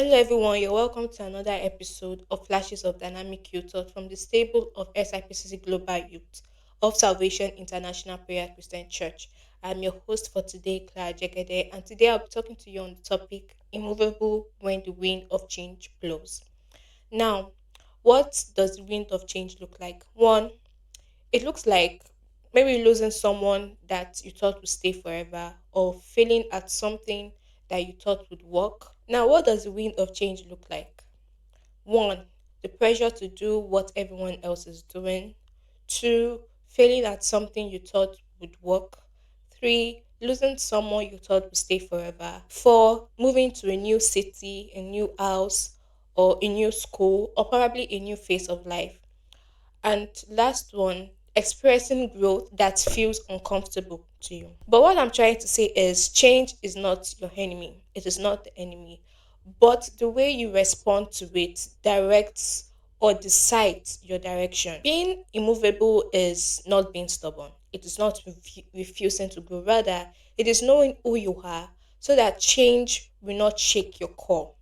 Hello, everyone. You're welcome to another episode of Flashes of Dynamic Youth Thought from the stable of SIPCC Global Youth of Salvation International Prayer Christian Church. I'm your host for today, Clara, and today I'll be talking to you on the topic Immovable when the wind of change blows. Now, what does the wind of change look like? One, it looks like maybe losing someone that you thought would stay forever or failing at something that you thought would work. Now, what does the wind of change look like? One, the pressure to do what everyone else is doing. Two, failing at something you thought would work. Three, losing someone you thought would stay forever. Four, moving to a new city, a new house, or a new school, or probably a new phase of life. And last one, experiencing growth that feels uncomfortable to you. But what I'm trying to say is change is not your enemy. It is not the enemy. But the way you respond to it directs or decides your direction. Being immovable is not being stubborn. It is not refusing to grow. Rather, it is knowing who you are so that change will not shake your core.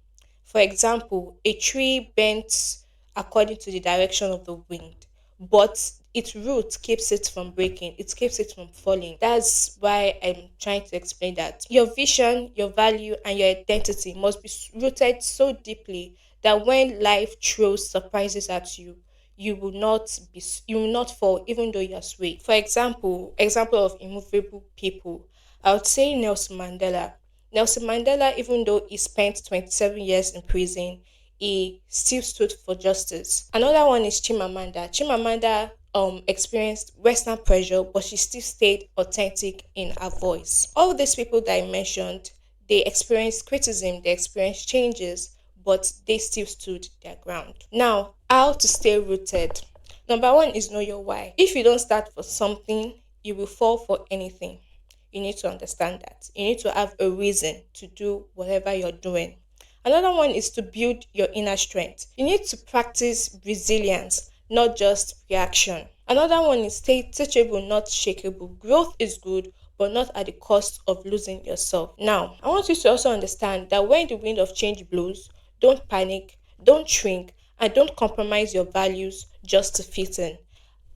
For example, a tree bends according to the direction of the wind, but its root keeps it from breaking, it keeps it from falling. That's why I'm trying to explain that your vision, your value, and your identity must be rooted so deeply that when life throws surprises at you, you will not fall even though you're swayed. For example of immovable people, I would say Nelson Mandela. Nelson Mandela, even though he spent 27 years in prison, he still stood for justice. Another one is Chimamanda. Chimamanda experienced Western pressure, but she still stayed authentic in her voice. All these people that I mentioned, they experienced criticism, they experienced changes, but they still stood their ground. Now, how to stay rooted? Number one is know your why. If you don't start for something, you will fall for anything. You need to understand that. You need to have a reason to do whatever you're doing. Another one is to build your inner strength. You need to practice resilience, not just reaction. Another one is stay teachable, not shakeable. Growth is good, but not at the cost of losing yourself. Now, I want you to also understand that when the wind of change blows, don't panic, don't shrink, and don't compromise your values just to fit in.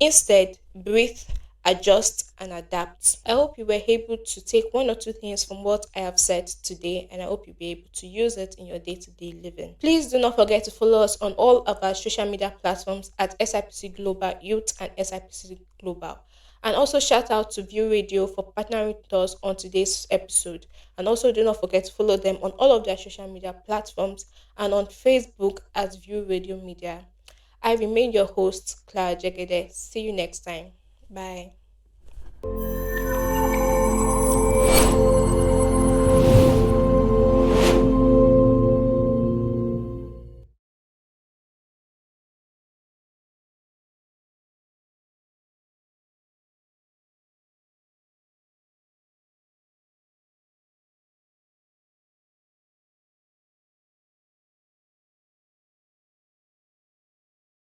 Instead, breathe, adjust, and adapt. I hope you were able to take one or two things from what I have said today, and I hope you'll be able to use it in your day to day living. Please do not forget to follow us on all of our social media platforms at SIPC Global Youth and SIPC Global. And also shout out to View Radio for partnering with us on today's episode. And also do not forget to follow them on all of their social media platforms and on Facebook as View Radio Media. I remain your host, Clara. See you next time. Bye.